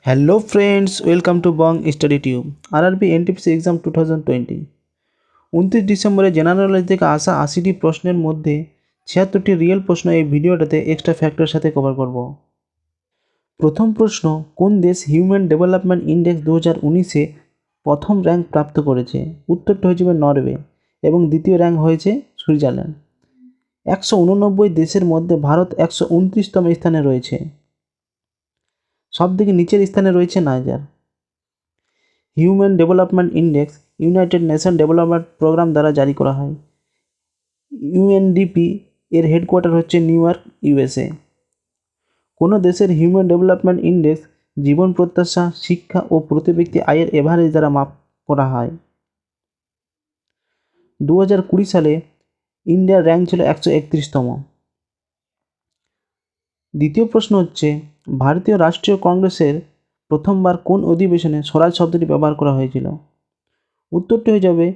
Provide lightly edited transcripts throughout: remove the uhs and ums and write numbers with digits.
Hello friends, welcome to Bong study tube. RRB NTPC exam 2020। 29 ডিসেম্বরে general knowledge থেকে আসা 80টি প্রশ্নের মধ্যে 76টি রিয়েল প্রশ্ন এই ভিডিওটাতে এক্সট্রা ফ্যাক্টরের সাথে কভার করব। প্রথম প্রশ্ন, কোন দেশ হিউম্যান ডেভেলপমেন্ট ইন্ডেক্স 2019-এ প্রথম র্যাঙ্ক প্রাপ্ত করেছে? উত্তরটা হয়ে যাবে নরওয়ে এবং দ্বিতীয় র্যাঙ্ক হয়েছে সুইজারল্যান্ড। 189 দেশের মধ্যে ভারত 129তম স্থানে রয়েছে। সবথেকে নিচের স্থানে রয়েছে Niger. Human development index United nation development Programme দ্বারা জারি করা হয়। ইউএনডিপি এর হেডকোয়ার্টার হচ্ছে নিউ ইয়র্ক, ইউএসএ। কোনো দেশের হিউম্যান ডেভেলপমেন্ট ইন্ডেক্স জীবন প্রত্যাশা, শিক্ষা ও প্রতি ব্যক্তি আয়ের এভারেজ দ্বারা মাপ করা হয়। 2020 সালে ইন্ডিয়ার র্যাঙ্ক ছিল 131তম। দ্বিতীয় প্রশ্ন হচ্ছে, ভারতীয় রাষ্ট্রীয় কংগ্রেসের প্রথমবার কোন অধিবেশনে স্বরাজ শব্দটি ব্যবহার করা হয়েছিল? উত্তরটি হয়ে যাবে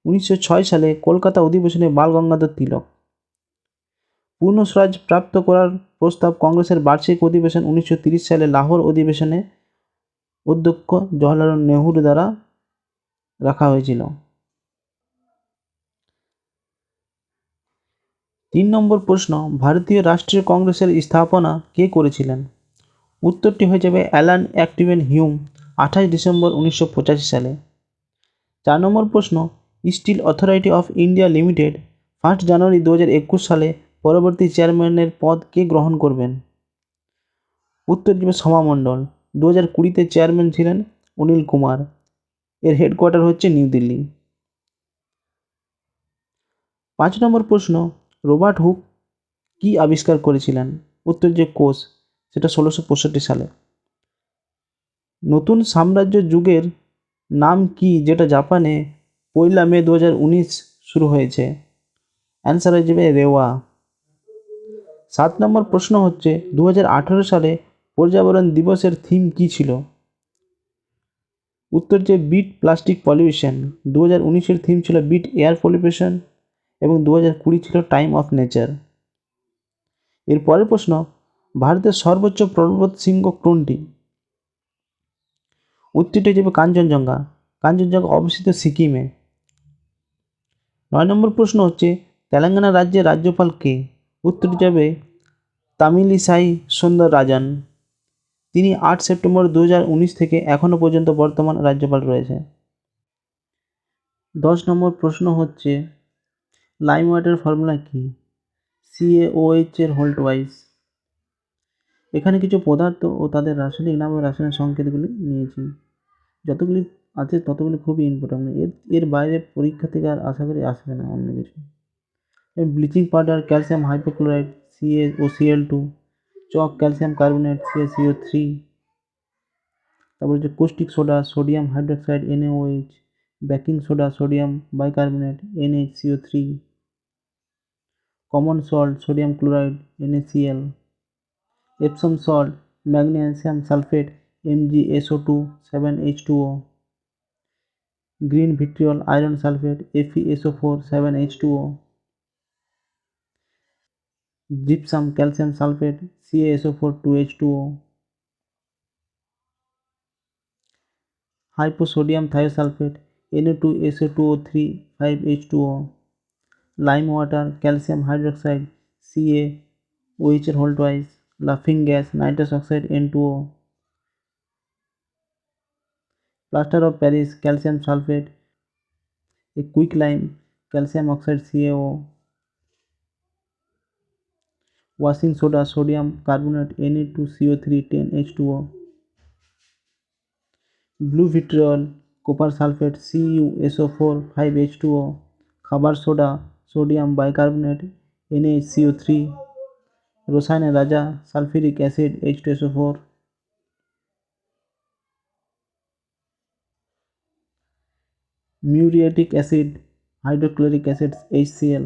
1906 সালে কলকাতা অধিবেশনে বাল গঙ্গাধর তিলক। পূর্ণ স্বরাজ প্রাপ্ত করার প্রস্তাব কংগ্রেসের বার্ষিক অধিবেশন 1930 সালে লাহোর অধিবেশনে অধ্যক্ষ জওহরলাল নেহরু দ্বারা রাখা হয়েছিল। 3 নম্বর প্রশ্ন, ভারতীয় রাষ্ট্রীয় কংগ্রেসের স্থাপনা কে করেছিলেন? উত্তরটি হয়ে যাবে অ্যালান অ্যাক্টিভেন হিউম, 28 ডিসেম্বর 1985 সালে। 4 নম্বর প্রশ্ন, Steel Authority of India Limited 1 January 2021 সালে পরবর্তী চেয়ারম্যানের পদ কে গ্রহণ করবেন? উত্তর দিবে সোমা মণ্ডল। 2020-তে চেয়ারম্যান ছিলেন অনিল কুমার। এর হেডকোয়ার্টার হচ্ছে নিউ দিল্লি। 5 নম্বর প্রশ্ন, রবার্ট হুক কি আবিষ্কার করেছিলেন? উত্তর যে কোষ, সেটা 1665 সালে। নতুন সাম্রাজ্য যুগের নাম কি যেটা জাপানে 1 মে 2019 শুরু হয়েছে? অ্যান্সার হয়ে যাবে রেওয়া। 7 নম্বর প্রশ্ন হচ্ছে, 2018 সালে পর্যাবরণ দিবসের থিম কি ছিল? উত্তর যে বিট প্লাস্টিক পলিউশন। 2019-এর থিম ছিল বিট এয়ার পলিউশন এবং 2020 ছিল টাইম অফ নেচার। এর পরের প্রশ্ন, ভারতের সর্বোচ্চ পর্বত শৃঙ্গ কোনটি? উত্তরটি হয়ে যাবে কাঞ্চনজঙ্ঘা। কাঞ্চনজঙ্ঘা অবস্থিত সিকিমে। 9 নম্বর প্রশ্ন হচ্ছে, তেলেঙ্গানা রাজ্যের রাজ্যপাল কে? উত্তরটি যাবে তামিলিসাই সৌন্দররাজন। তিনি 8 সেপ্টেম্বর 2019 থেকে এখনও পর্যন্ত বর্তমান রাজ্যপাল রয়েছে। 10 নম্বর প্রশ্ন হচ্ছে, লাইম ওয়াটার ফর্মুলা কি? CaOH এর হোল্ট ওয়াইজ। এখানে কিছু পদার্থ ও তাদের রাসায়নিক নাম ও রাসায়নিক সংকেতগুলি নিয়েছি। যতগুলি আছে ততগুলি খুবই ইম্পর্টেন্ট। এর বাইরে পরীক্ষা থেকে আর আশা করি আসবে না অন্য কিছু। Bleaching powder calcium hypochloride CaOCl2, chalk calcium carbonate CaCO3, তারপর হচ্ছে caustic soda sodium hydroxide NaOH, baking soda sodium bicarbonate NaCO3, common salt sodium chloride NaCl, Epsom salt magnesium sulphate MgSO2 7H2O, green vitriol iron sulphate FeSO4 7H2O, gypsum calcium sulphate CaSO4 2H2O, hyposodium thiosulfate Na2SO2O3 5H2O, lime water calcium hydroxide CaOH এর হোল্ট ওয়াইজ, লাফিং gas nitrous oxide N2O, plaster of Paris calcium sulphate, এ quicklime calcium oxide CaO, washing soda sodium carbonate Na2CO3 10H2O, blue vitriol copper sulphate CuSO4 5H2O, খাবার soda sodium bicarbonate NaCO3, রসায়নের রাজা sulphuric acid H2SO4, muriatic acid hydrochloric acid HCl,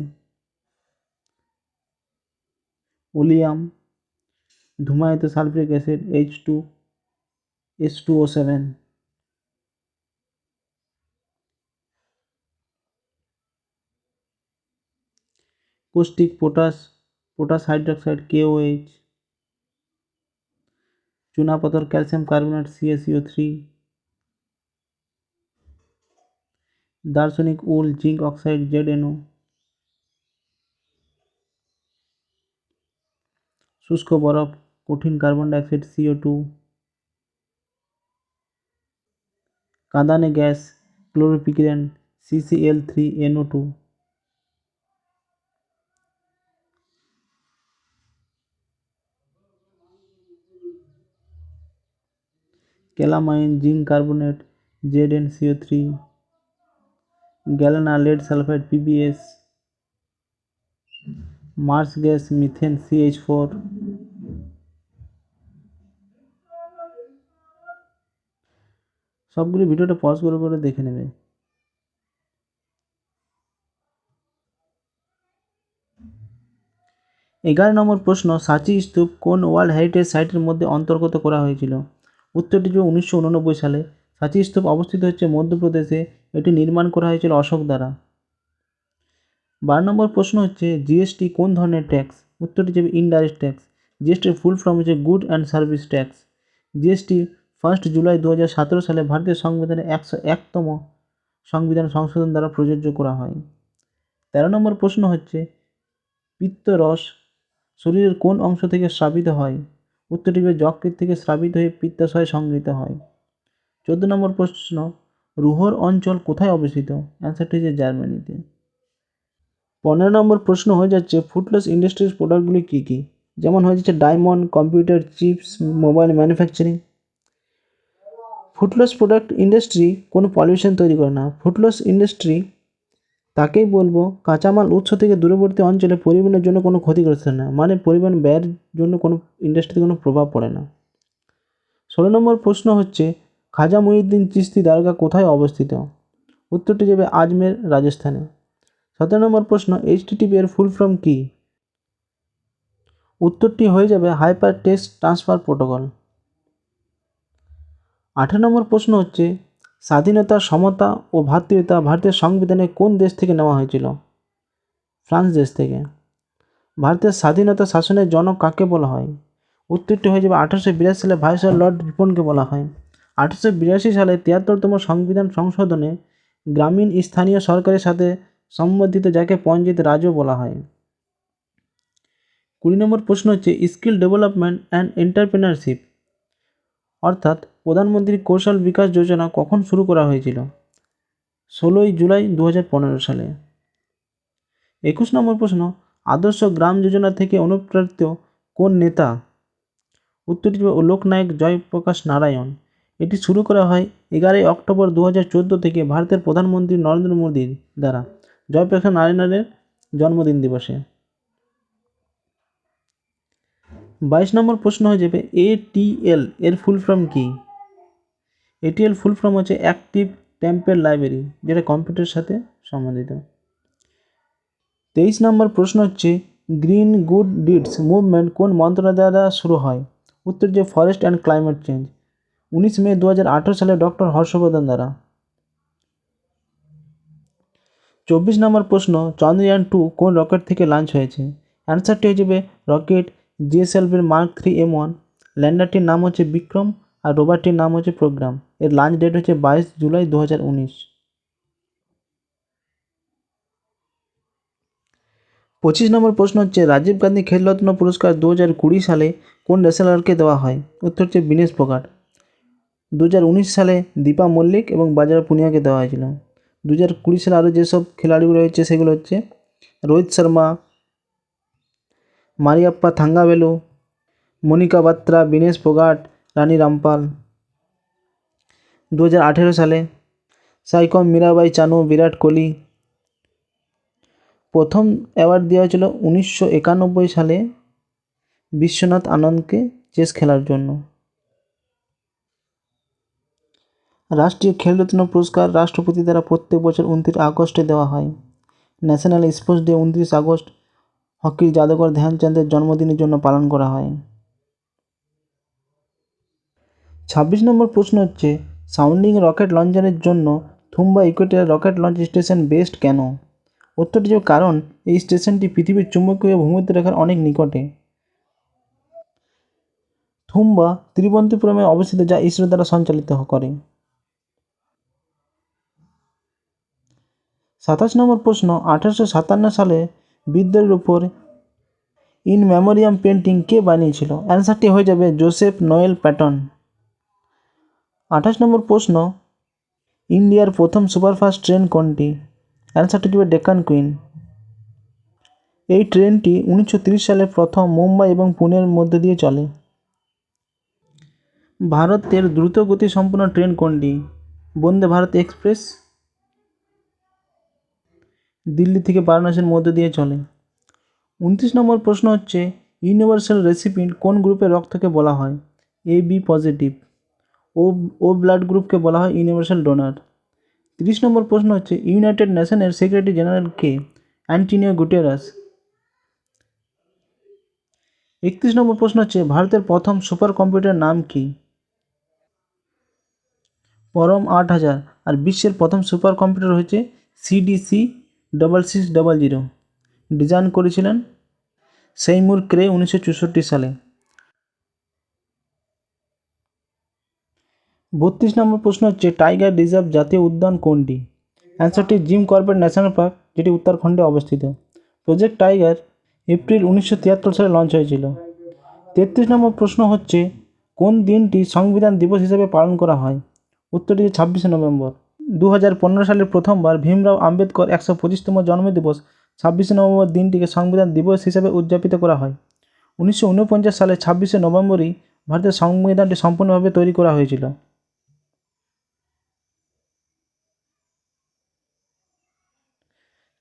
oleum ধূমায়িত sulphuric acid H2S2O7, caustic potash hydroxide KOH, চুনাপাথর calcium carbonate CaCO3, দার্শনিক wool zinc oxide ZnO, শুষ্ক বরফ কঠিন carbon dioxide CO2, কাঁদানে gas chloropicrin CCl3NO2, calamine zinc carbonate ZnCO3, galena lead sulphide PbS, marsh gas methane CH4। সবগুলি ভিডিওটা pause করে দেখে নেবে। 11 নম্বর প্রশ্ন, সাঁচি স্তূপ কোন ওয়ার্ল্ড হেরিটেজ সাইটের মধ্যে অন্তর্গত করা হয়েছিল? উত্তরটি হবে 1989 সালে। সাঁচি স্তূপ অবস্থিত হচ্ছে মধ্যপ্রদেশে। এটি নির্মাণ করা হয়েছিল অশোক দ্বারা। 12 নম্বর প্রশ্ন হচ্ছে, জিএসটি কোন ধরনের ট্যাক্স? উত্তরটি হবে ইনডাইরেক্ট ট্যাক্স। জিএসটির ফুল ফর্ম হচ্ছে good and service tax. GST 1 July 2017 সালে ভারতীয় সংবিধানের 101তম সংবিধান সংশোধন দ্বারা প্রযোজ্য করা হয়। 13 নম্বর প্রশ্ন হচ্ছে, পিত্তরস শরীরের কোন অংশ থেকে স্রাবিত হয়? উত্তরটি হবে যকৃৎ থেকে স্রাবিত হয়ে পিত্তাশয়ে সংগৃহীত হয়। 14 নম্বর প্রশ্ন, রুহর অঞ্চল কোথায় অবস্থিত? অ্যান্সারটি হচ্ছে জার্মানিতে। 15 নম্বর প্রশ্ন হয়ে যাচ্ছে, ফুডলেস ইন্ডাস্ট্রিজ প্রোডাক্টগুলি কী কী? যেমন হয়ে যাচ্ছে diamond, computer chips, mobile manufacturing. Foodless product industry কোনো পলিউশন তৈরি করে না। ফুডলেস ইন্ডাস্ট্রি তাকেই বলবো কাঁচামাল উৎস থেকে দূরবর্তী অঞ্চলে পরিবহনের জন্য কোনো ক্ষতিগ্রস্ত না, মানে পরিবহন ব্যয়ের জন্য কোনো ইন্ডাস্ট্রিতে কোনো প্রভাব পড়ে না। 16 নম্বর প্রশ্ন হচ্ছে, খাজা মঈনুদ্দিন চিশতি দরগা কোথায় অবস্থিত? উত্তরটি যাবে আজমের, রাজস্থানে। 17 নম্বর প্রশ্ন, HTTP এর ফুল ফর্ম কী? উত্তরটি হয়ে যাবে হাইপার টেক্সট ট্রান্সফার প্রোটোকল। 18 নম্বর প্রশ্ন হচ্ছে, স্বাধীনতা, সমতা ও ভ্রাতৃত্ব ভারতের সংবিধানে কোন দেশ থেকে নেওয়া হয়েছিল? ফ্রান্স দেশ থেকে। ভারতের স্বাধীনতা শাসনের জনক কাকে বলা হয়? উত্তরটি হয়ে যাবে 1882 সালে ভাইসরয় লর্ড রিপনকে বলা হয়। 1882 সালে 73তম সংবিধান সংশোধনে গ্রামীণ স্থানীয় সরকারের সাথে সম্বন্ধিত যাকে পঞ্চায়েত রাজও বলা হয়। 20 নম্বর প্রশ্ন হচ্ছে, স্কিল ডেভেলপমেন্ট অ্যান্ড এন্টারপ্রেনারশিপ অর্থাৎ প্রধানমন্ত্রী কৌশল বিকাশ যোজনা কখন শুরু করা হয়েছিল? 16 জুলাই 2015 সালে। 21 নম্বর প্রশ্ন, আদর্শ গ্রাম যোজনা থেকে অনুপ্রাণিত কোন নেতা? উত্তরটি হবে লোকনায়ক জয়প্রকাশ নারায়ণ। এটি শুরু করা হয় 11 অক্টোবর 2014 থেকে ভারতের প্রধানমন্ত্রী নরেন্দ্র মোদীর দ্বারা জয়প্রকাশ নারায়ণের জন্মদিন দিবসে। 22 নম্বর প্রশ্ন হয়ে যাবে, ATL এর ফুল ফর্ম কী? ATL ফুল ফর্ম হচ্ছে অ্যাক্টিভ টেম্পের লাইব্রেরি, যেটা কম্পিউটারের সাথে সম্বন্ধিত। 23 নম্বর প্রশ্ন হচ্ছে, গ্রিন গুড ডিডস মুভমেন্ট কোন মন্ত্রণালয় দ্বারা শুরু হয়? উত্তর যে ফরেস্ট অ্যান্ড ক্লাইমেট চেঞ্জ, 19 মে 2018 সালে ডক্টর হর্ষবর্ধন দ্বারা। 24 নম্বর প্রশ্ন, চন্দ্রযান 2 কোন রকেট থেকে লঞ্চ হয়েছে? অ্যান্সারটি হয়ে যাবে রকেট GSLV Mark 3 M1। ল্যান্ডারটির নাম হচ্ছে বিক্রম আর রোভারটির নাম হচ্ছে প্রোগ্রাম। এর লঞ্চ ডেট হচ্ছে 22 জুলাই 2019। 25 নম্বর প্রশ্ন হচ্ছে, রাজীব গান্ধী খেলরত্ন পুরস্কার 2020 সালে কোন রেসলারকে দেওয়া হয়? উত্তর হচ্ছে বিনেশ ফোগাট। 2019 সালে দীপা মল্লিক এবং বাজার পুনিয়াকে দেওয়া হয়েছিল। 2020 সালে আরও যেসব খেলাড়িগুলো রয়েছে সেগুলো হচ্ছে রোহিত শর্মা, মারিয়াপ্পা থাঙ্গাভেলু, মনিকা বাত্রা, বিনেশ ফোগাট, রানী রামপাল। 2018 সালে সাইকম, মীরাবাই চানু, বিরাট কোহলি। প্রথম অ্যাওয়ার্ড দেওয়া হয়েছিল 1991 সালে বিশ্বনাথ আনন্দকে চেস খেলার জন্য। রাষ্ট্রীয় খেলরত্ন পুরস্কার রাষ্ট্রপতি দ্বারা প্রত্যেক বছর 29 আগস্টে দেওয়া হয়। ন্যাশনাল স্পোর্টস ডে 29 আগস্ট হকির জাদুকর ধ্যানচাঁদের জন্মদিনের জন্য পালন করা হয়। 26 নম্বর প্রশ্ন হচ্ছে, সাউন্ডিং রকেট লঞ্চারের জন্য Thumba Ecuador rocket launch station best কেন? উত্তরটি যে কারণ এই স্টেশনটি পৃথিবীর চুম্বকীয় ভূমধ্যরেখার অনেক নিকটে। থুম্বা ত্রিবন্তপুরমে অবস্থিত, যা ইসরো দ্বারা সঞ্চালিত করে। 27 নম্বর প্রশ্ন, 1857 সালে বিদ্রোহের উপর ইন মেমোরিয়াম পেন্টিং কে বানিয়েছিল? অ্যান্সারটি হয়ে যাবে জোসেফ নোয়েল প্যাটন। 28 নম্বর প্রশ্ন, ইন্ডিয়ার প্রথম সুপারফাস্ট ট্রেন কোনটি? অ্যান্সারটি হবে ডেকান কুইন। এই ট্রেনটি 1930 সালে প্রথম মুম্বাই এবং পুনের মধ্যে দিয়ে চলে। ভারতের দ্রুত গতি সম্পন্ন ট্রেন কোনটি? বন্দে ভারত এক্সপ্রেস। দিল্লি থেকে বারাণসীর মধ্যে দিয়ে চলে। 29 নম্বর প্রশ্ন হচ্ছে, ইউনিভার্সাল রেসিপিয়েন্ট কোন গ্রুপের রক্তকে বলা হয়? A B positive. O blood গ্রুপকে বলা হয় ইউনিভার্সাল ডোনার। 30 নম্বর প্রশ্ন হচ্ছে, ইউনাইটেড নেশনের সেক্রেটারি জেনারেল কে? অ্যান্টোনিও গুটেরাস। 31 নম্বর প্রশ্ন হচ্ছে, ভারতের প্রথম সুপার কম্পিউটার নাম কি? পরম 8000। আর বিশ্বের প্রথম সুপার কম্পিউটার হচ্ছে CDC 6600। ডিজাইন করেছিলেন সেইমুর ক্রে 1964 সালে। 32 নম্বর প্রশ্ন হচ্ছে, টাইগার রিজার্ভ জাতীয় উদ্যান কোনটি? অ্যান্সারটি জিম কর্বেট ন্যাশনাল পার্ক, যেটি উত্তরাখণ্ডে অবস্থিত। প্রজেক্ট টাইগার এপ্রিল 1973 সালে লঞ্চ হয়েছিল। 33 নম্বর প্রশ্ন হচ্ছে, কোন দিনটি সংবিধান দিবস হিসেবে পালন করা হয়? উত্তরটি 26শে নভেম্বর। 2015 সালে প্রথমবার ভীমরাও আম্বেদকর 125তম জন্মদিবস 26শে নভেম্বর দিনটিকে সংবিধান দিবস হিসেবে উদযাপিত করা হয়। 1949 সালে 26শে নভেম্বরই ভারতের সংবিধানটি সম্পূর্ণভাবে তৈরি করা হয়েছিল।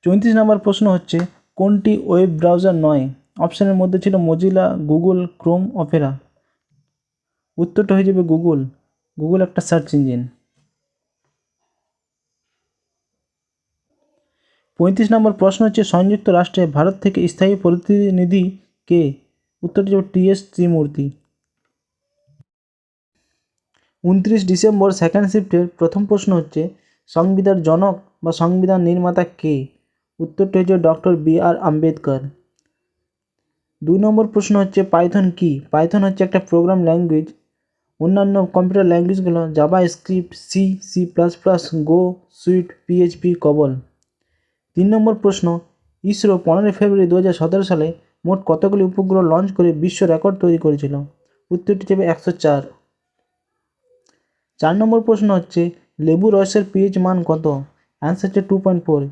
34 নম্বর প্রশ্ন হচ্ছে, কোনটি ওয়েব ব্রাউজার নয়? অপশানের মধ্যে ছিল মজিলা, গুগল, ক্রোম, অপেরা। উত্তরটা হয়ে যাবে গুগল। গুগল একটা সার্চ ইঞ্জিন। 35 নম্বর প্রশ্ন হচ্ছে, সংযুক্ত রাষ্ট্রে ভারত থেকে স্থায়ী প্রতিনিধি কে? উত্তরটি হবে TS ত্রিমূর্তি। 29 ডিসেম্বর সেকেন্ড শিফটের প্রথম প্রশ্ন হচ্ছে, সংবিধান জনক বা সংবিধান নির্মাতা কে? উত্তরটি হচ্ছে ডক্টর BR আম্বেদকর। 2 নম্বর প্রশ্ন হচ্ছে, পাইথন কি? পাইথন হচ্ছে একটা প্রোগ্রাম ল্যাঙ্গুয়েজ। অন্যান্য কম্পিউটার ল্যাঙ্গুয়েজগুলো জাভা স্ক্রিপ্ট, C++, গো, সুইট, PHP, কবল। 3 নম্বর প্রশ্ন, ইসরো 15 ফেব্রুয়ারি 2017 সালে মোট কতগুলি উপগ্রহ লঞ্চ করে বিশ্ব রেকর্ড তৈরি করেছিল? উত্তরটি হবে 104। 4 নম্বর প্রশ্ন হচ্ছে, লেবু রসের pH মান কত? অ্যান্সার হচ্ছে 2.4।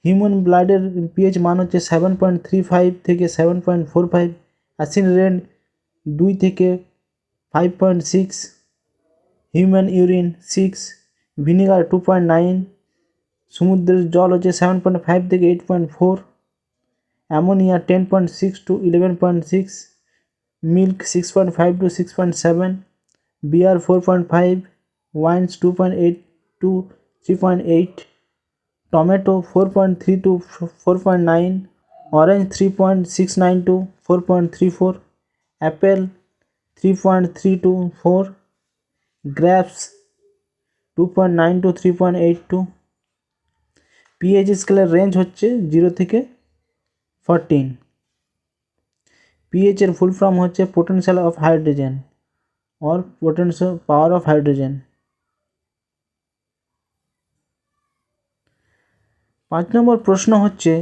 হিউম্যান ব্লাডের pH মান হচ্ছে 7.35 থেকে 7.45। অ্যাসিড রেন 2 থেকে 5.6। Human urine 6। ভিনিগার 2.9। সমুদ্রের জল হচ্ছে 7.5 থেকে 8.4। Ammonia 10.6 to 11.6। Milk 6.5 to 6.7। Beer 4.5। Wines 2.8 to 3.8। Tomato 4.3 to 4.9। Orange 3.69 to 4.34। Apple 3.3 to 4। Grapes 2.9 to 3.82। pH স্কেলের রেঞ্জ হচ্ছে 0 থেকে 14। pH এর ফুল ফর্ম হচ্ছে potential of hydrogen or potential power of hydrogen. 5 number প্রশ্ন হচ্ছে,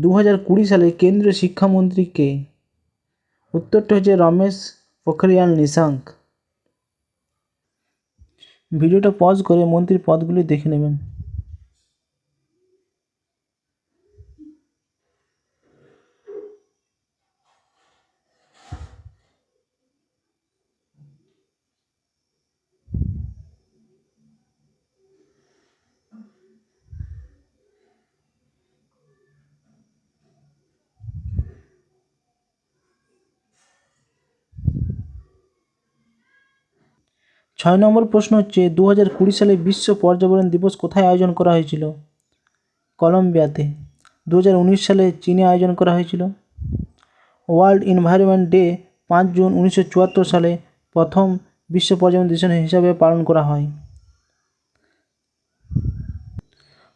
2020 সালে কেন্দ্রীয় শিক্ষামন্ত্রী কে? উত্তরটা হচ্ছে রমেশ পোখরিয়াল নিশাঙ্ক। ভিডিওটা পজ করে মন্ত্রীর পদগুলি দেখে নেবেন। ছয় নম্বর প্রশ্ন হচ্ছে, 2020 সালে বিশ্ব পর্যাবরণ দিবস কোথায় আয়োজন করা হয়েছিল? কলম্বিয়াতে। 2019 সালে চীনে আয়োজন করা হয়েছিল। ওয়ার্ল্ড এনভায়রনমেন্ট ডে 5 জুন 1974 সালে প্রথম বিশ্ব পর্যাবরণ দিবস হিসাবে পালন করা হয়।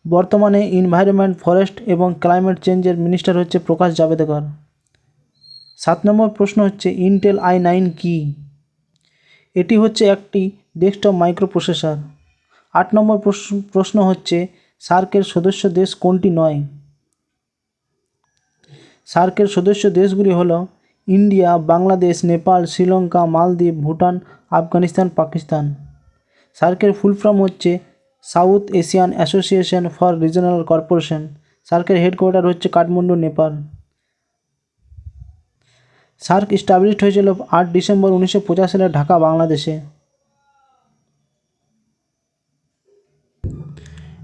বর্তমানে এনভায়রনমেন্ট, ফরেস্ট এবং ক্লাইমেট চেঞ্জের মিনিস্টার হচ্ছে প্রকাশ জাভেদকর। 7 নম্বর প্রশ্ন হচ্ছে, ইন্টেল i9 কি? এটি হচ্ছে একটি ডেস্কটপ মাইক্রোপ্রসেসর। 8 নম্বর প্রশ্ন হচ্ছে সার্কের সদস্য দেশ কোনটি নয়? সার্কের সদস্য দেশগুলি হলো ইন্ডিয়া, বাংলাদেশ, নেপাল, শ্রীলঙ্কা, মালদ্বীপ, ভুটান, আফগানিস্তান, পাকিস্তান। সার্কের ফুল ফর্ম হচ্ছে South Asian Association for Regional Corporation. সার্কের হেডকোয়ার্টার হচ্ছে কাঠমান্ডু, নেপাল। সার্ক এস্টাবলিশড হয়েছিল 8 ডিসেম্বর 1950 সালে ঢাকা, বাংলাদেশে।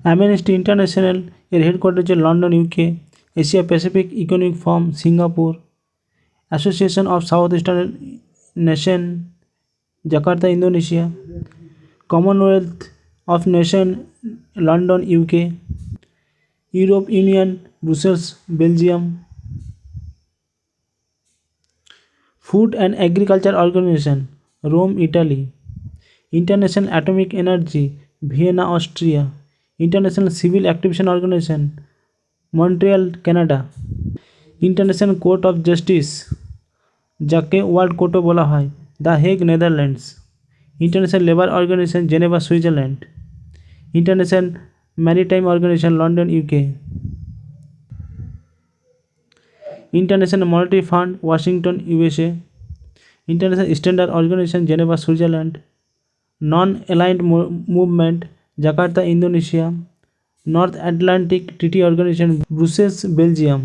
অ্যামনেস্টি ইন্টারন্যাশনাল এর হেডকোয়ার্টার হচ্ছে London, UK. Asia Pacific Economic Forum Singapore. Association of South Eastern Nation Jakarta, Indonesia. Commonwealth of Nation London, UK. Europe Union Brussels, Belgium. Food and Agriculture Organisation Rome, Italy. International Atomic Energy Vienna, Austria. International Civil Activation Organisation Montreal, Canada. International Court of Justice যাকে World কোর্টও বলা হয়, the Hague, Netherlands. International Labour Organisation Geneva, Switzerland. International Maritime Organisation London, UK. International Monetary Fund Washington, USA. International Standard Organization Geneva, Switzerland. Non Aligned Movement Jakarta, Indonesia. North Atlantic Treaty Organization Brussels, Belgium.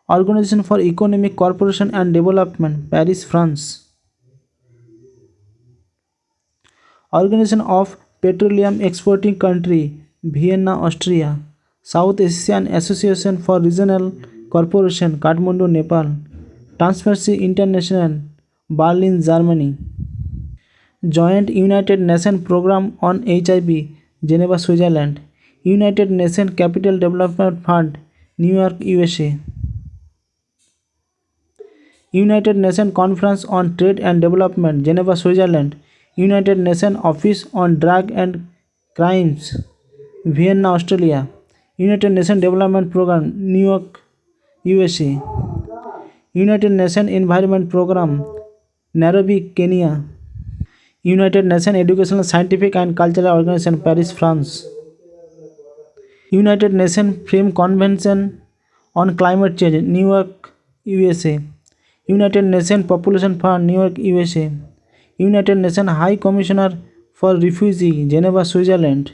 Organization for Economic Corporation and Development Paris, France. Organization of Petroleum Exporting Country Vienna, Austria. South Asian Association for Regional Corporation Kathmandu, Nepal. Transparency International Berlin, Germany. Joint United Nation Programme on HIV Geneva, Switzerland. United Nation Capital Development Fund New York, USA। United Nation Conference on trade and development Geneva, Switzerland. United nation office on drug and crimes Vienna, Australia. United nation development programme New York, USA। United nation environment programme Nairobi, Kenya. United nation educational, scientific and cultural organisation Paris, France. United nation frame convention on climate change New York, USA। United nation population fund New York, USA। United nation high commissioner for refugee Geneva, Switzerland.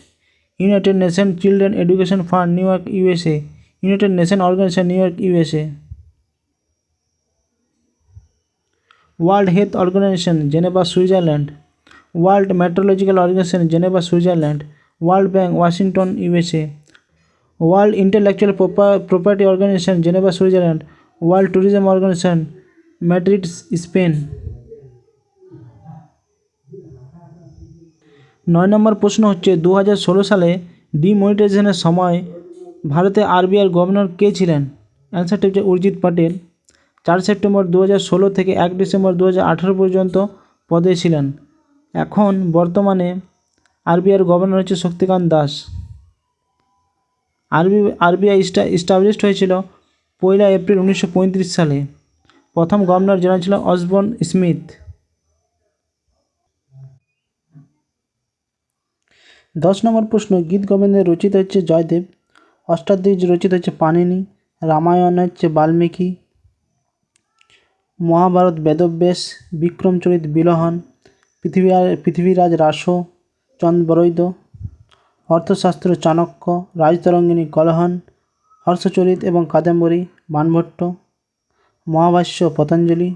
United nation children education fund New York, USA। United nation organisation New York, USA। World health organisation Geneva, Switzerland. World meteorological organisation Geneva, Switzerland. World bank Washington, USA। World intellectual property organisation Geneva, Switzerland. World tourism organisation Madrid, Spain. 9 number প্রশ্ন হচ্ছে 2016 সালে ডিমনিটাইজেশনের সময় ভারতে RBI governor কে ছিলেন? অ্যান্সারটি হচ্ছে Urjit Patel. 4 September 2016 থেকে 1 December 2018 পর্যন্ত পদে ছিলেন। এখন বর্তমানে RBI গভর্নর হচ্ছে শক্তিকান্ত দাস। RBI এস্টাবলিশড হয়েছিল 1 এপ্রিল 1935 সালে। প্রথম গভর্নর জেনারেল ছিল অসবর্ন স্মিথ। 10 নম্বর প্রশ্ন গীত গোবিন্দের রচিত হচ্ছে জয়দেব। অষ্টাধ্যায়ী রচিত হচ্ছে পাণিনি। রামায়ণ হচ্ছে বাল্মীকি। মহাভারত বেদব্যাস। বিক্রমচরিত বিলহন। পৃথিবীরাজ রাসো চন্দ্রবৈদ্য। অর্থশাস্ত্র চাণক্য। রাজতরঙ্গিনী কলহন। হর্ষচরিত এবং কাদম্বরী বাণভট্ট। মহাভাষ্য পতঞ্জলি।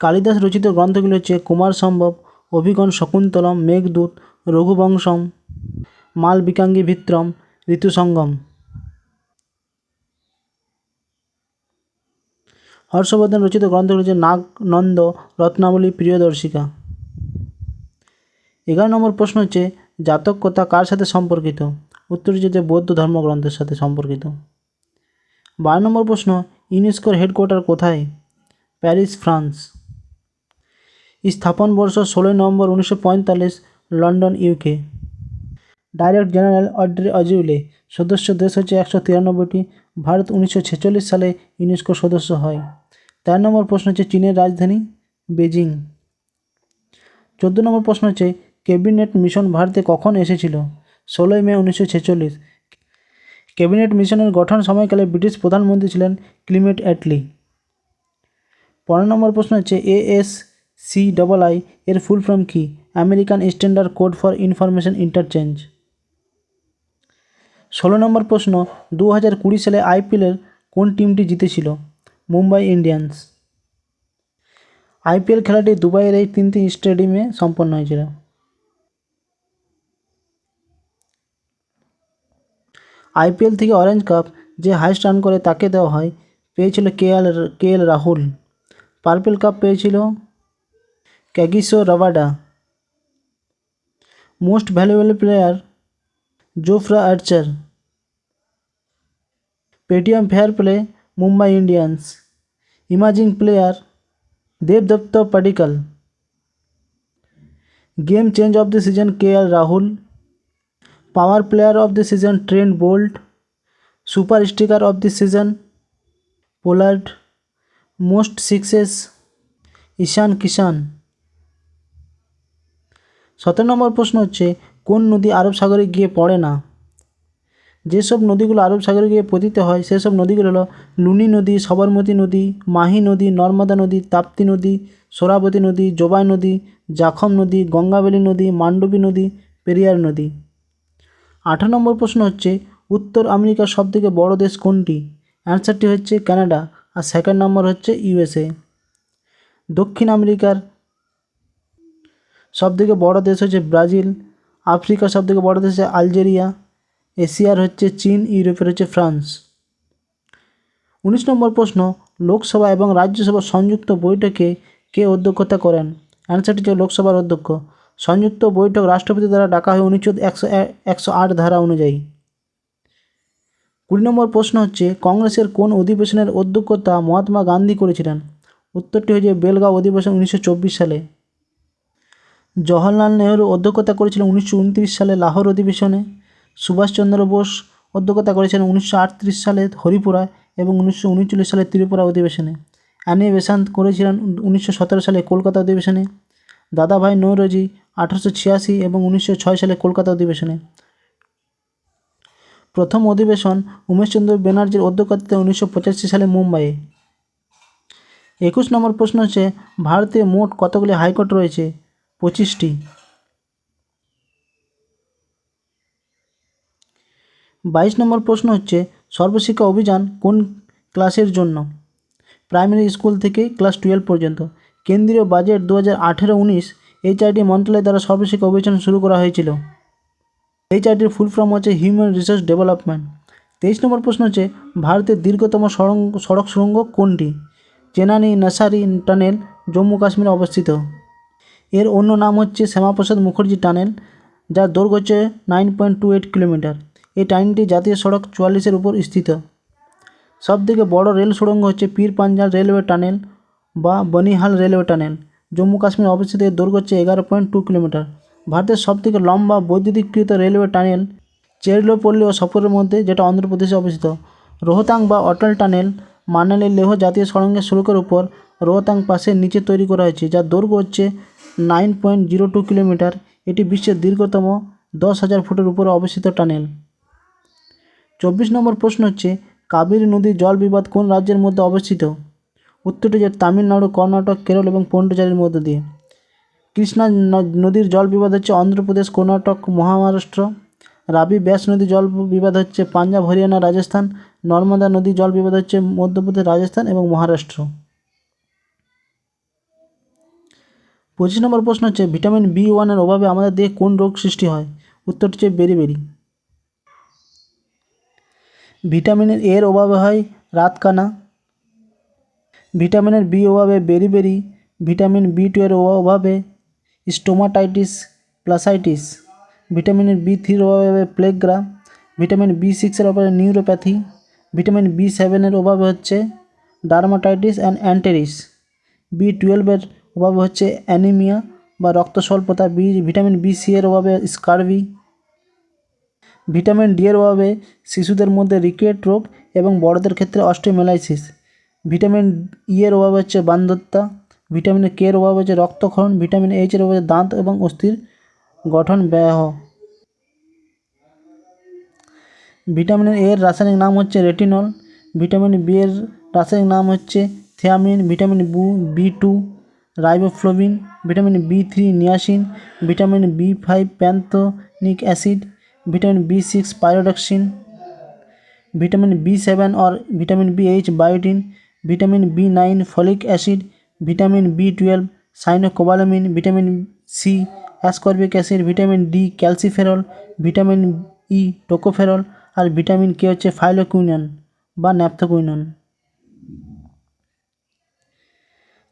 কালিদাস রচিত গ্রন্থগুলি হচ্ছে কুমার সম্ভব, অভিগণ শকুন্তলম, মেঘদূত, রঘুবংশম, মালবিকাঙ্গী ভিত্রম, ঋতুসঙ্গম। হর্ষবর্ধন রচিত গ্রন্থগুলি হচ্ছে নাগনন্দ, রত্নাবলী, প্রিয়দর্শিকা। 11 নম্বর প্রশ্ন হচ্ছে জাতক কথা কার সাথে সম্পর্কিত? উত্তর হচ্ছে বৌদ্ধ ধর্মগ্রন্থের সাথে সম্পর্কিত। 12 নম্বর প্রশ্ন ইউনেস্কোর হেডকোয়ার্টার কোথায়? Paris, France. স্থাপন বর্ষ 16 November 1945, London, UK। Director general Audrey Azoulay. সদস্য দেশ হচ্ছে 193টি। ভারত 1946 সালে ইউনেস্কোর সদস্য হয়। 13 নম্বর প্রশ্ন হচ্ছে চীনের রাজধানী বেজিং। 14 নম্বর প্রশ্ন হচ্ছে ক্যাবিনেট মিশন ভারতে কখন এসেছিল? 16 মে 1946। ক্যাবিনেট মিশনের গঠন সময়কালে ব্রিটিশ প্রধানমন্ত্রী ছিলেন ক্লিমেন্ট অ্যাটলি। 15 নম্বর প্রশ্ন হচ্ছে ASCII এর ফুল ফর্ম কি? American standard code for information interchange. 16 নম্বর প্রশ্ন 2020 সালে IPL কোন টিমটি জিতেছিল? মুম্বাই ইন্ডিয়ান্স। IPL খেলাটি দুবাইয়ের এই 3টি স্টেডিয়ামে সম্পন্ন হয়েছিল। IPL থেকে অরেঞ্জ কাপ যে হাইস্ট রান করে তাকে দেওয়া হয়, পেয়েছিল KL রাহুল। পার্পল কাপ পেয়েছিল Kagiso Rabada. Most valuable player Jofra Archer. Paytm fair play Mumbai Indians. Emerging player দেবদত্ত Padikkal. Game change of the season KL Rahul. Power player of the season Trent Boult. Super striker of the season Pollard. Most sixes Ishan Kishan. 17 number প্রশ্ন হচ্ছে কোন নদী আরব সাগরে গিয়ে পড়ে না? যেসব নদীগুলো আরব সাগরে গিয়ে পতিত হয় সেসব নদীগুলো হলো লুনি নদী, সবরমতী নদী, মাহি নদী, নর্মদা নদী, তাপ্তি নদী, সোরাবতী নদী, জোবাই নদী, জাখম নদী, গঙ্গাবেলী নদী, মান্ডবী নদী, পেরিয়ার নদী। 18 নম্বর প্রশ্ন হচ্ছে উত্তর আমেরিকার সবথেকে বড় দেশ কোনটি? অ্যান্সারটি হচ্ছে কানাডা, আর সেকেন্ড নম্বর হচ্ছে USA। দক্ষিণ আমেরিকার সবথেকে বড় দেশ হচ্ছে ব্রাজিল। আফ্রিকার সবথেকে বড় দেশ হচ্ছে আলজেরিয়া। এশিয়ার হচ্ছে চীন, ইউরোপের হচ্ছে ফ্রান্স। 19 নম্বর প্রশ্ন লোকসভা এবং রাজ্যসভা সংযুক্ত বৈঠকে কে অধ্যক্ষতা করেন? অ্যান্সারটি হচ্ছে লোকসভার অধ্যক্ষ। সংযুক্ত বৈঠক রাষ্ট্রপতি দ্বারা ডাকা হয় অনুচ্ছেদ 108 ধারা অনুযায়ী। 20 নম্বর প্রশ্ন হচ্ছে কংগ্রেসের কোন অধিবেশনের অধ্যক্ষতা মহাত্মা গান্ধী করেছিলেন? উত্তরটি হচ্ছে বেলগাঁও অধিবেশন 1924 সালে। জওহরলাল নেহরু অধ্যক্ষতা করেছিলেন 1929 সালে লাহোর অধিবেশনে। সুভাষচন্দ্র বোস অধ্যক্ষতা করেছিলেন 1938 সালে হরিপুরায় এবং 1939 সালে ত্রিপুরা অধিবেশনে। অ্যানি বেসান্ত করেছিলেন 1917 সালে কলকাতা অধিবেশনে। দাদাভাই নৌরোজি 1886 এবং 1906 সালে কলকাতা অধিবেশনে। প্রথম অধিবেশন উমেশচন্দ্র ব্যানার্জির অধ্যক্ষতায় 1985 সালে মুম্বাইয়ে। 21 নম্বর প্রশ্ন হচ্ছে ভারতে মোট কতগুলি হাইকোর্ট রয়েছে? 25টি। 22 নম্বর প্রশ্ন হচ্ছে সর্বশিক্ষা অভিযান কোন ক্লাসের জন্য? প্রাইমারি স্কুল থেকে ক্লাস 12 পর্যন্ত। কেন্দ্রীয় বাজেট 2018-19 HRD মন্ত্রণালয় দ্বারা সর্বশিক্ষা অভিযান শুরু করা হয়েছিল। HRDর ফুল ফর্ম হচ্ছে হিউম্যান রিসোর্স ডেভেলপমেন্ট। 23 নম্বর প্রশ্ন হচ্ছে ভারতের দীর্ঘতম সড়ক সুড়ঙ্গ কোনটি? চেনানি নাসারি টানেল, জম্মু কাশ্মীরে অবস্থিত। এর অন্য নাম হচ্ছে শ্যামাপ্রসাদ মুখার্জি টানেল, যার দৈর্ঘ্য হচ্ছে 9.28 কিলোমিটার। এই টানেলটি জাতীয় সড়ক 44-এর উপর স্থিত। সবথেকে বড় রেল সুড়ঙ্গ হচ্ছে পীর পাঞ্জাল রেলওয়ে টানেল বা বনিহাল রেলওয়ে টানেল, জম্মু কাশ্মীরে অবস্থিত। এর দৈর্ঘ্য হচ্ছে 11.2 কিলোমিটার। ভারতের সবথেকে লম্বা বৈদ্যুতিকৃত রেলওয়ে টানেল চেরলোপল্লী ও সফরের মধ্যে, যেটা অন্ধ্রপ্রদেশে অবস্থিত। রোহতাং বা অটল টানেল মানালি লেহ জাতীয় সড়কের সড়কের উপর রোহতাং পাসের নিচে তৈরি করা হয়েছে, যার দৈর্ঘ্য হচ্ছে 9.02 কিলোমিটার। এটি বিশ্বের দীর্ঘতম 10,000 ফুটের উপরে অবস্থিত টানেল। 24 নম্বর প্রশ্ন হচ্ছে কাবেরী নদীর জল বিবাদ কোন রাজ্যের মধ্যে অবস্থিত? উত্তরটি যে তামিলনাড়ু, কর্ণাটক, কেরল এবং পন্ডিচেরির মধ্য দিয়ে। কৃষ্ণা নদীর জল বিবাদ হচ্ছে অন্ধ্রপ্রদেশ, কর্ণাটক, মহারাষ্ট্র। রাবি ব্যাস নদীর জল বিবাদ হচ্ছে পাঞ্জাব, হরিয়ানা, রাজস্থান। নর্মদা নদীর জল বিবাদ হচ্ছে মধ্যপ্রদেশ, রাজস্থান এবং মহারাষ্ট্র। 25 নম্বর প্রশ্ন হচ্ছে ভিটামিন B1 এর অভাবে আমাদের দেহে কোন রোগ সৃষ্টি হয়? উত্তরটি হচ্ছে বেরিবেরি। ভিটামিনের এর অভাবে হয় রাতকানা। ভিটামিনের B অভাবে বেরিবেরি। ভিটামিন B2 এর অভাবে স্টোমাটাইটিস প্লাসাইটিস। ভিটামিনের B3 এর অভাবে প্লেগ্রা। ভিটামিন B6 এর অভাবে নিউরোপ্যাথি। ভিটামিন B7 এর অভাবে হচ্ছে ডার্মাটাইটিস অ্যান্ড অ্যান্টেরিস। B12 এর অভাবে হচ্ছে অ্যানিমিয়া বা রক্ত স্বল্পতা। ভিটামিন B6 এর অভাবে স্কারভি। ভিটামিন D এর অভাবে শিশুদের মধ্যে রিকেট রোগ এবং বড়দের ক্ষেত্রে অস্টিওমালাইসিস। ভিটামিন ই এর অভাব হচ্ছে বার্ধক্য, ভিটামিন কে এর অভাব হচ্ছে রক্তক্ষরণ, ভিটামিন এইচ এর অভাব হচ্ছে দাঁত এবং অস্থির গঠন ব্যাহত। ভিটামিন এ এর রাসায়নিক নাম হচ্ছে রেটিনল, ভিটামিন বি এর রাসায়নিক নাম হচ্ছে thiamine, vitamin B2 riboflavin, vitamin বি3 niacin, vitamin বি5 প্যান্থোনিক acid, vitamin বি6 pyridoxine, vitamin বি7 और vitamin বি8 বায়োটিন, vitamin বি9 folic acid, vitamin বি12 cyanocobalamin, vitamin C ascorbic acid, vitamin D calciferol, vitamin E tocopherol আর vitamin K হচ্ছে phylloquinone বা ন্যাপথোকুইনন।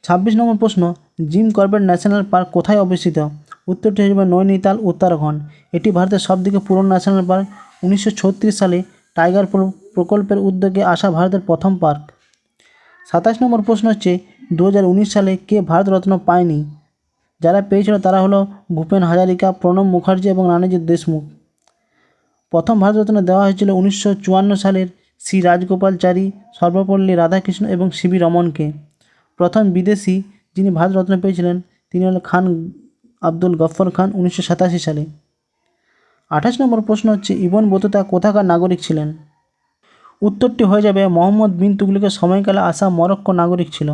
26 নম্বর প্রশ্ন, gym Corbett national park কোথায় অবস্থিত? উত্তরটি হয়ে যাবে নৈনিতাল, উত্তরাখণ্ড। এটি ভারতের সবথেকে পুরনো ন্যাশনাল পার্ক। 1936 সালে টাইগার প্রকল্পের উদ্যোগে আসা ভারতের প্রথম পার্ক। 27 নম্বর প্রশ্ন হচ্ছে 2019 সালে কে ভারতরত্ন পায়নি? যারা পেয়েছিল তারা হলো ভূপেন হাজারিকা, প্রণব মুখার্জি এবং নানাজি দেশমুখ। প্রথম ভারতরত্ন দেওয়া হয়েছিল 1954 সালের শ্রী রাজগোপালচারী, সর্বপল্লী রাধাকৃষ্ণ এবং সিভি রমনকে। প্রথম বিদেশি যিনি ভারতরত্ন পেয়েছিলেন তিনি হলেন খান আব্দুল গফ্ফর খান 1987 সালে। 28 নম্বর প্রশ্ন হচ্ছে ইবন বতুতা কোথাকার নাগরিক ছিলেন? উত্তরটি হয়ে যাবে মোহাম্মদ বিন তুগলকের সময়কালে আসা মরক্কো নাগরিক ছিল।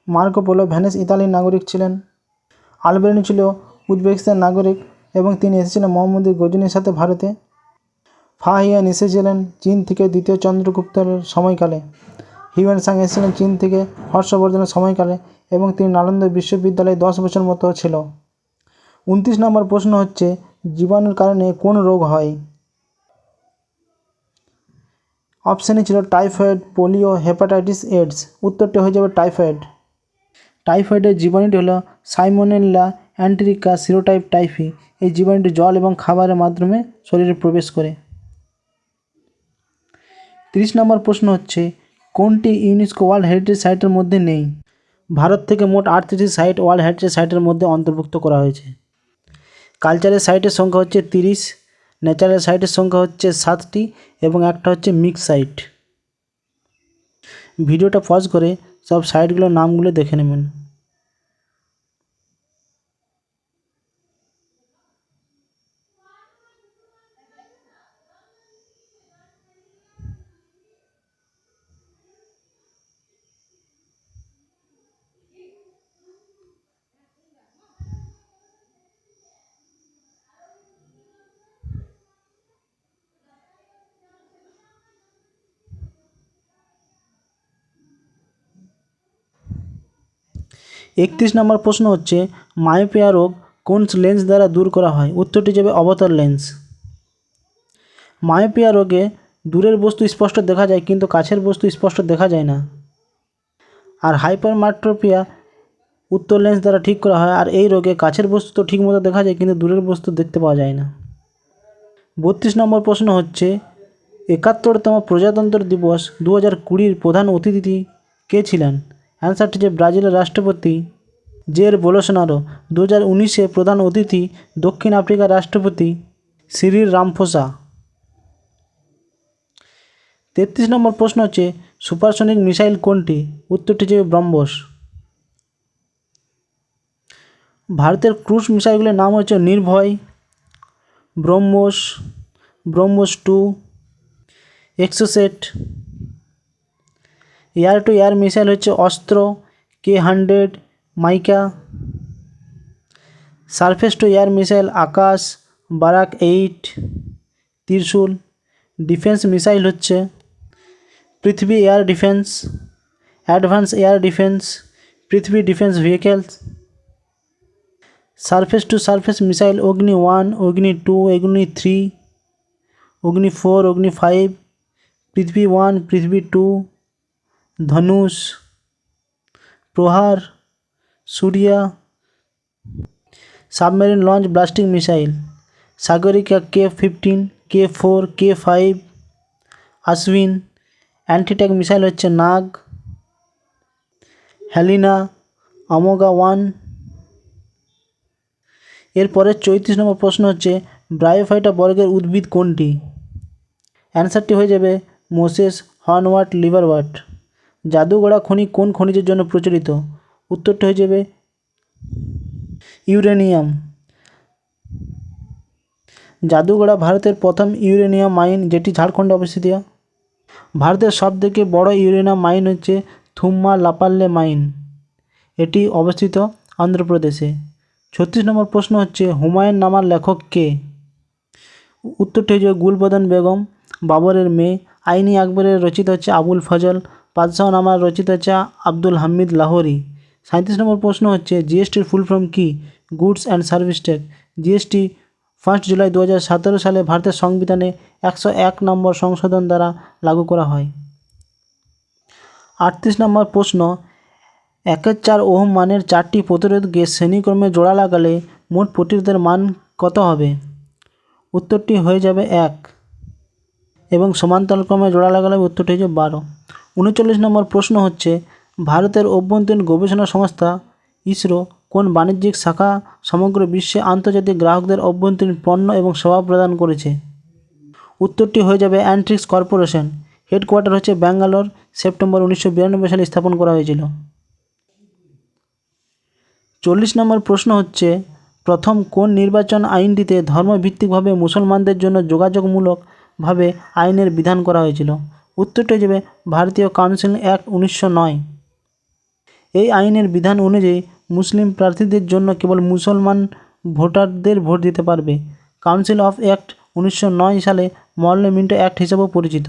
মার্কো পোলো ভেনিস ইতালির নাগরিক ছিলেন। আলবেরনি ছিল উজবেকিস্তান নাগরিক এবং তিনি এসেছিলেন মোহাম্মদ গজনির সাথে ভারতে। ফাহিয়ান এসেছিলেন চীন থেকে দ্বিতীয় চন্দ্রগুপ্তের সময়কালে। হিউয়েন সাং এসেছিলেন চীন থেকে হর্ষবর্ধনের সময়কালে এবং তিনি নালন্দা বিশ্ববিদ্যালয়ে 10 বছর মতো ছিল। 29 নম্বর প্রশ্ন হচ্ছে জীবাণুর কারণে কোন রোগ হয়? অপশানে ছিল টাইফয়েড, পোলিও, হেপাটাইটিস, এইডস। উত্তরটি হয়ে যাবে টাইফয়েড। টাইফয়েডের জীবাণুটি হলো সাইমোনেলা অ্যান্টেরিকা সিরোটাইপ টাইফি। এই জীবাণুটি জল এবং খাবারের মাধ্যমে শরীরে প্রবেশ করে। 30 নম্বর প্রশ্ন হচ্ছে কোনটি ইউনেস্কো ওয়ার্ল্ড হেরিটেজ সাইটের মধ্যে নেই? ভারত থেকে মোট 38টি সাইট ওয়ার্ল্ড হেরিটেজ সাইটের মধ্যে অন্তর্ভুক্ত করা হয়েছে। কালচারের সাইটের সংখ্যা হচ্ছে 30, ন্যাচারাল সাইটের সংখ্যা হচ্ছে 7টি এবং একটা হচ্ছে মিক্স সাইট। ভিডিওটা পজ করে সব সাইটগুলোর নামগুলো দেখে নেবেন। একত্রিশ নম্বর প্রশ্ন হচ্ছে মায়োপিয়া রোগ কোন লেন্স দ্বারা দূর করা হয়? উত্তরটি যাবে অবতল লেন্স। মায়োপিয়া রোগে দূরের বস্তু স্পষ্ট দেখা যায় কিন্তু কাছের বস্তু স্পষ্ট দেখা যায় না। আর হাইপারমেট্রোপিয়া উত্তর লেন্স দ্বারা ঠিক করা হয়। আর এই রোগে কাছের বস্তু তো ঠিকমতো দেখা যায় কিন্তু দূরের বস্তু দেখতে পাওয়া যায় না। 32 নম্বর প্রশ্ন হচ্ছে 71তম প্রজাতন্ত্র দিবস 2020 প্রধান অতিথি কে ছিলেন? অ্যান্সারটি যে ব্রাজিলের রাষ্ট্রপতি জের বোলসোনারো। 2019 প্রধান অতিথি দক্ষিণ আফ্রিকার রাষ্ট্রপতি সিরিল রামফোসা। 33 নম্বর প্রশ্ন হচ্ছে সুপারসনিক মিসাইল কোনটি? উত্তরটি যে ব্রহ্মোস। ভারতের ক্রুজ মিসাইলগুলির নাম হচ্ছে Nirbhay, BrahMos, BrahMos two, Exocet. Air to air missile হচ্ছে Astra, K-100, MICA. Surface to air missile Akash, Barak 8, Trishul. Defence missile হচ্ছে Prithvi air defence, advance air defence, Prithvi defence vehicles. Surface to surface missile Agni one, Agni two, Agni three, Agni four, Agni five, Prithvi one, Prithvi two, Dhanush, Prahaar, Surya. Submarine launch ballistic missile Sagarika K-15, K-4, K-5, Ashwin. Anti tank missile হচ্ছে Nag, Helena, অমেগা-1। এরপরে 34 নম্বর প্রশ্ন হচ্ছে bryophyta বর্গের উদ্ভিদ কোনটি? অ্যান্সারটি হয়ে যাবে মোসেস হর্নওয়াট লিভারওয়াট। জাদুগড়া খনি কোন খনিজের জন্য প্রচলিত? উত্তরটি হয়ে যাবে ইউরেনিয়াম। জাদুগড়া ভারতের প্রথম ইউরেনিয়াম মাইন, যেটি ঝাড়খণ্ডে অবস্থিত। ভারতের সবথেকে বড় ইউরেনিয়াম মাইন হচ্ছে থুম্মালাপাল্লে মাইন, এটি অবস্থিত অন্ধ্রপ্রদেশে। 36 নম্বর প্রশ্ন হচ্ছে হুমায়ুন নামার লেখক কে? উত্তরটি হচ্ছে গুলবদন বেগম, বাবরের মেয়ে। আইনি আকবরের রচিত হচ্ছে আবুল ফজল, বাদশাহ নামার রচিত হচ্ছে আব্দুল হামিদ লাহোরি। 37 নম্বর প্রশ্ন হচ্ছে জিএসটির ফুল ফর্ম কি? Goods and service tax. GST 1 July 2017 সালে ভারতের সংবিধানে 101 নম্বর সংশোধন দ্বারা লাগু করা হয়। 38 নম্বর প্রশ্ন 1/4 ওহম মানের 4টি প্রতিরোধকে শ্রেণীক্রমে জোড়া লাগালে মোট প্রতিরোধের মান কত হবে? উত্তরটি হয়ে যাবে 1, এবং সমান্তরালক্রমে জোড়া লাগালে উত্তরটি হয়ে যাবে 12। 39 নম্বর প্রশ্ন হচ্ছে ভারতের অভ্যন্তরীণ গবেষণা সংস্থা ইসরো কোন বাণিজ্যিক শাখা সমগ্র বিশ্বে আন্তর্জাতিক গ্রাহকদের অভ্যন্তরীণ পণ্য এবং সেবা প্রদান করেছে? উত্তরটি হয়ে যাবে অ্যান্ট্রিক্স কর্পোরেশন। হেডকোয়ার্টার হচ্ছে ব্যাঙ্গালোর, সেপ্টেম্বর 1992 সালে স্থাপন করা হয়েছিল। 40 নম্বর প্রশ্ন হচ্ছে প্রথম কোন নির্বাচন আইনটিতে ধর্মভিত্তিকভাবে মুসলমানদের জন্য যোগাযোগমূলকভাবে আইনের বিধান করা হয়েছিল? উত্তরটি হয়ে যাবে ভারতীয় কাউন্সিল অ্যাক্ট 1909। এই আইনের বিধান অনুযায়ী মুসলিম প্রার্থীদের জন্য কেবল মুসলমান ভোটারদের ভোট দিতে পারবে। কাউন্সিল অফ অ্যাক্ট 1909 সালে মরলে মিন্টো অ্যাক্ট হিসেবেও পরিচিত।